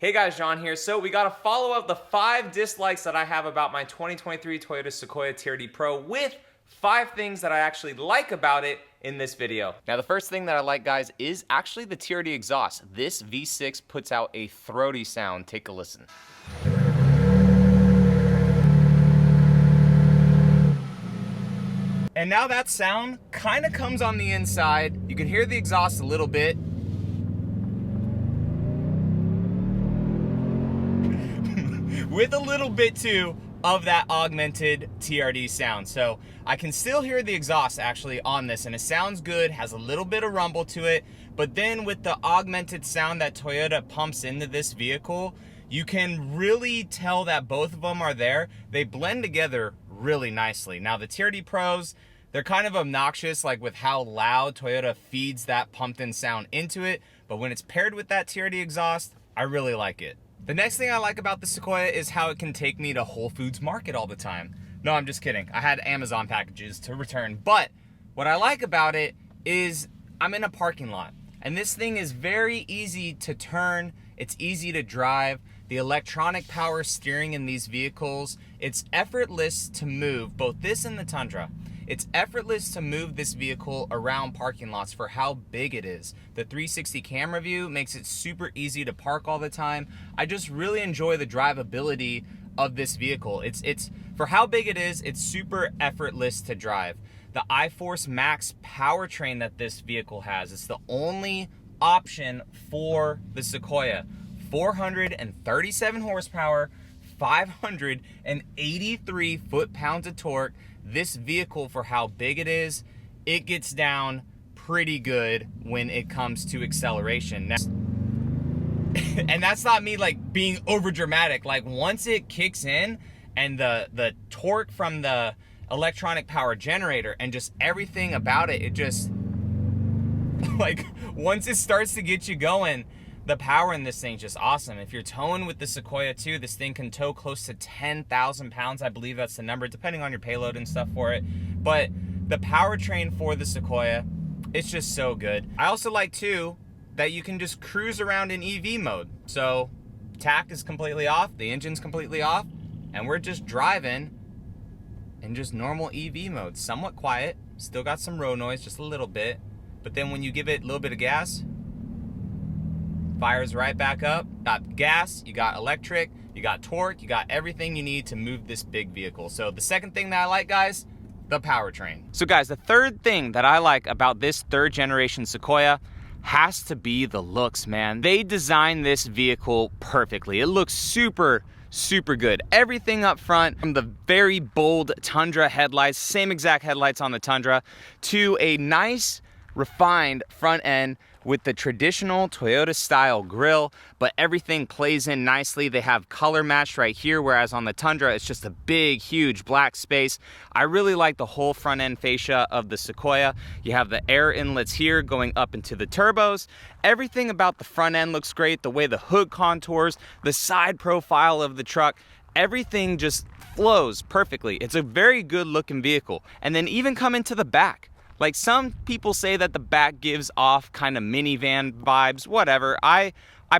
Hey guys, John here. So we got to follow up the 5 dislikes that I have about my 2023 Toyota Sequoia TRD Pro with 5 things that I actually like about it in this video. Now the first thing that I like, guys, is actually the TRD exhaust. This V6 puts out a throaty sound. Take a listen. And now that sound kind of comes on the inside. You can hear the exhaust a little bit. With a little bit too of that augmented TRD sound. So I can still hear the exhaust actually on this, and it sounds good, has a little bit of rumble to it, but then with the augmented sound that Toyota pumps into this vehicle, you can really tell that both of them are there. They blend together really nicely. Now the TRD Pros, they're kind of obnoxious, like with how loud Toyota feeds that pumped in sound into it, but when it's paired with that TRD exhaust, I really like it. The next thing I like about the Sequoia is how it can take me to Whole Foods Market all the time. No, I'm just kidding. I had Amazon packages to return, but what I like about it is I'm in a parking lot, and this thing is very easy to turn. It's easy to drive. The electronic power steering in these vehicles, it's effortless to move, both this and the Tundra. It's effortless to move this vehicle around parking lots for how big it is. The 360 camera view makes it super easy to park all the time. I just really enjoy the drivability of this vehicle. It's for how big it is, it's super effortless to drive. The iForce Max powertrain that this vehicle has, it's the only option for the Sequoia. 437 horsepower, 583 foot-pounds of torque. This vehicle, for how big it is, it gets down pretty good when it comes to acceleration. Now, and that's not me like being over dramatic. Like once it kicks in and the torque from the electronic power generator and just everything about it, it just like once it starts to get you going, the power in this thing is just awesome. If you're towing with the Sequoia 2, this thing can tow close to 10,000 pounds. I believe that's the number, depending on your payload and stuff for it. But the powertrain for the Sequoia, it's just so good. I also like, too, that you can just cruise around in EV mode. So, TAC is completely off, the engine's completely off, and we're just driving in just normal EV mode. Somewhat quiet, still got some road noise, just a little bit. But then when you give it a little bit of gas, fires right back up. Got gas, you got electric, you got torque, you got everything you need to move this big vehicle. So the second thing that I like, guys, the powertrain. So guys, the third thing that I like about this third generation Sequoia has to be the looks, man. They designed this vehicle perfectly. It looks super good. Everything up front, from the very bold Tundra headlights, same exact headlights on the Tundra, to a nice refined front end with the traditional Toyota style grille, but everything plays in nicely. They have color matched right here, whereas on the Tundra, it's just a big, huge black space. I really like the whole front end fascia of the Sequoia. You have the air inlets here going up into the turbos. Everything about the front end looks great. The way the hood contours, the side profile of the truck, everything just flows perfectly. It's a very good looking vehicle. And then even come into the back. Like, some people say that the back gives off kind of minivan vibes, whatever. I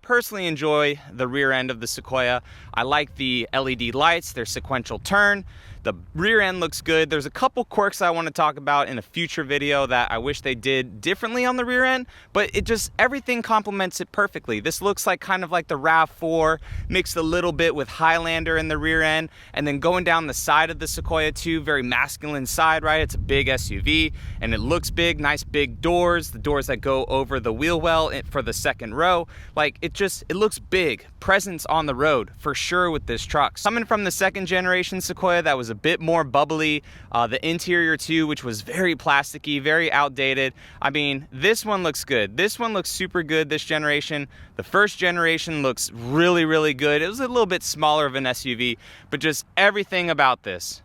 personally enjoy the rear end of the Sequoia. I like the LED lights, their sequential turn. The rear end looks good. There's a couple quirks I want to talk about in a future video that I wish they did differently on the rear end, but it just, everything complements it perfectly. This looks like kind of like the RAV4 mixed a little bit with Highlander in the rear end, and then going down the side of the Sequoia 2, very masculine side, right? It's a big SUV and it looks big, nice big doors, the doors that go over the wheel well for the second row. Like, it looks big. Presence on the road for sure with this truck. Coming from the second generation Sequoia that was a bit more bubbly, the interior too, which was very plasticky, very outdated. I mean, this one looks good. This one looks super good, this generation. The first generation looks really good. It was a little bit smaller of an SUV, but just everything about this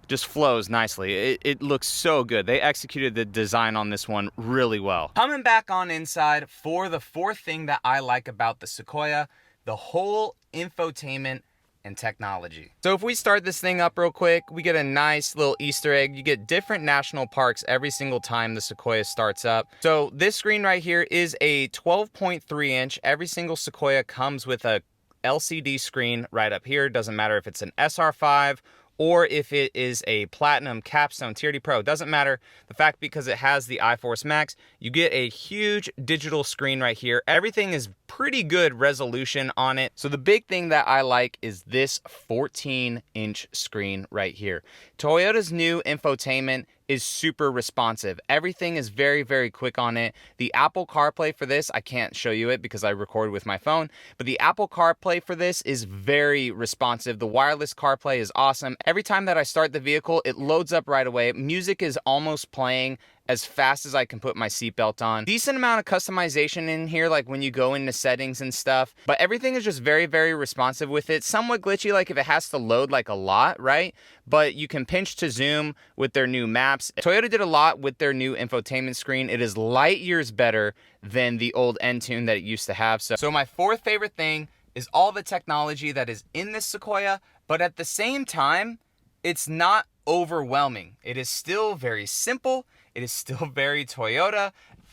just flows nicely. It looks so good. They executed the design on this one really well. Coming back on inside for the fourth thing that I like about the Sequoia, the whole infotainment and technology. So if we start this thing up real quick, we get a nice little Easter egg. You get different national parks every single time the Sequoia starts up. So this screen right here is a 12.3 inch. Every single Sequoia comes with a LCD screen right up here. Doesn't matter if it's an SR5 or if it is a Platinum Capstone TRD Pro, doesn't matter. The fact, because it has the iForce Max, you get a huge digital screen right here. Everything is pretty good resolution on it. So the big thing that I like is this 14-inch screen right here. Toyota's new infotainment is super responsive. Everything is very, very quick on it. The Apple CarPlay for this, I can't show you it because I record with my phone, but the Apple CarPlay for this is very responsive. The wireless CarPlay is awesome. Every time that I start the vehicle, it loads up right away. Music is almost playing as fast as I can put my seatbelt on. Decent amount of customization in here, like when you go into settings and stuff, but everything is just very, very responsive with it. Somewhat glitchy, like if it has to load like a lot, right? But you can pinch to zoom with their new maps. Toyota did a lot with their new infotainment screen. It is light years better than the old Entune that it used to have. So my fourth favorite thing is all the technology that is in this Sequoia, but at the same time, it's not overwhelming. It is still very simple. It is still very Toyota.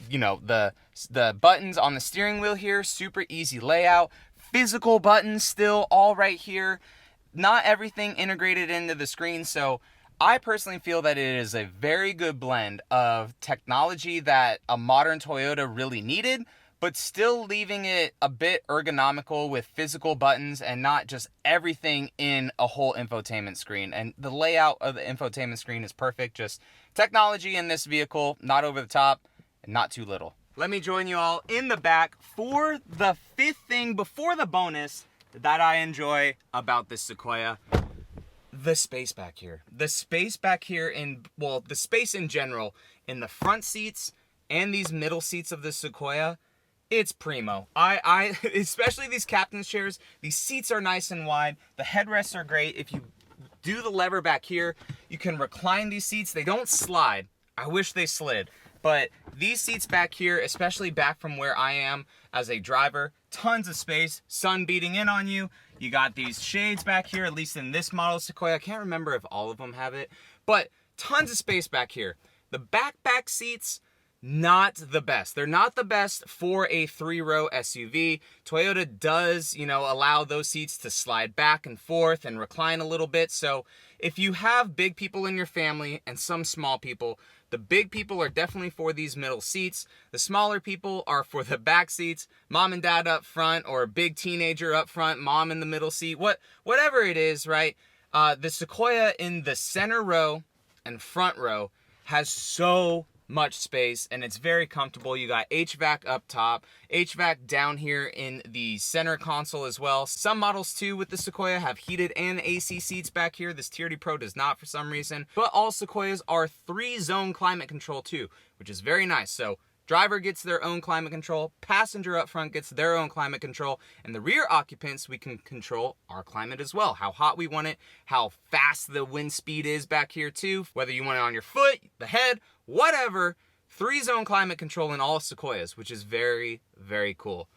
You know, the buttons on the steering wheel here, super easy layout. Physical buttons still all right here. Not everything integrated into the screen. So I personally feel that it is a very good blend of technology that a modern Toyota really needed, but still leaving it a bit ergonomical with physical buttons and not just everything in a whole infotainment screen. And the layout of the infotainment screen is perfect. Just technology in this vehicle, not over the top and not too little. Let me join you all in the back for the fifth thing before the bonus that I enjoy about this Sequoia. The space back here. The space back here the space in general in the front seats and these middle seats of the Sequoia, it's primo. I especially these captain's chairs, these seats are nice and wide. The headrests are great. If you do the lever back here, you can recline these seats. They don't slide. I wish they slid. But these seats back here, especially back from where I am as a driver, tons of space, sun beating in on you. You got these shades back here, at least in this model Sequoia. I can't remember if all of them have it, but tons of space back here. The back seats, not the best. They're not the best for a 3-row SUV. Toyota does, allow those seats to slide back and forth and recline a little bit. So if you have big people in your family and some small people, the big people are definitely for these middle seats. The smaller people are for the back seats. Mom and dad up front, or a big teenager up front, mom in the middle seat, whatever it is, right? The Sequoia in the center row and front row has so much space, and it's very comfortable. You got HVAC up top, HVAC down here in the center console as well. Some models too with the Sequoia have heated and AC seats back here. This TRD Pro does not for some reason, but all Sequoias are 3-zone climate control too, which is very nice. So driver gets their own climate control, passenger up front gets their own climate control, and the rear occupants, we can control our climate as well. How hot we want it, how fast the wind speed is back here too, whether you want it on your foot, the head, whatever. 3-zone climate control in all Sequoias, which is very, very cool.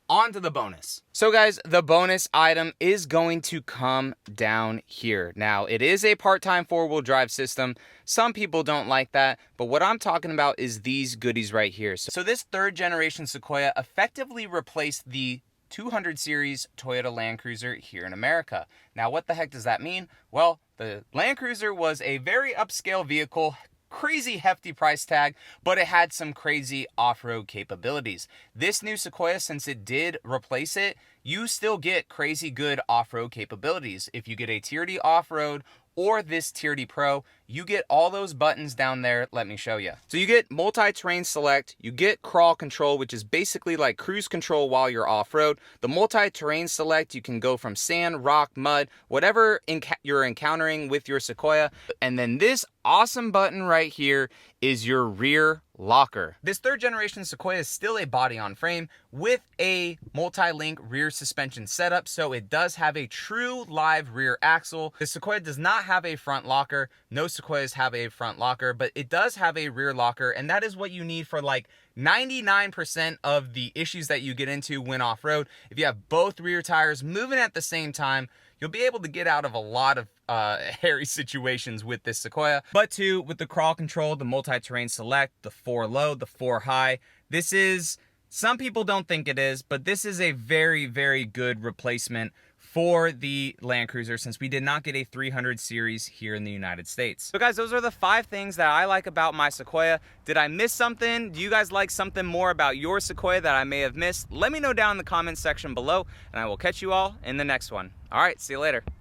On to the bonus. So guys, the bonus item is going to come down here. Now, it is a part-time 4-wheel drive system. Some people don't like that, but what I'm talking about is these goodies right here. So this 3rd generation Sequoia effectively replaced the 200 series Toyota Land Cruiser here in America. Now, what the heck does that mean? Well, the Land Cruiser was a very upscale vehicle, crazy hefty price tag, but it had some crazy off-road capabilities. This new Sequoia, since it did replace it, you still get crazy good off-road capabilities. If you get a TRD off-road or this TRD Pro, you get all those buttons down there. Let me show you. So you get multi-terrain select, you get crawl control, which is basically like cruise control while you're off-road. The multi-terrain select, you can go from sand, rock, mud, whatever you're encountering with your Sequoia. And then this awesome button right here is your rear locker. This 3rd generation Sequoia is still a body on frame with a multi-link rear suspension setup, so it does have a true live rear axle. The Sequoia does not have a front locker. No Sequoias have a front locker, but it does have a rear locker, and that is what you need for like 99% of the issues that you get into when off-road. If you have both rear tires moving at the same time, you'll be able to get out of a lot of hairy situations with this Sequoia. But too, with the crawl control, the multi-terrain select, the 4 low, the 4 high, this is Some people don't think it is, but this is a very, very good replacement for the Land Cruiser since we did not get a 300 series here in the United States. So guys, those are the 5 things that I like about my Sequoia. Did I miss something? Do you guys like something more about your Sequoia that I may have missed? Let me know down in the comments section below, and I will catch you all in the next one. All right, see you later.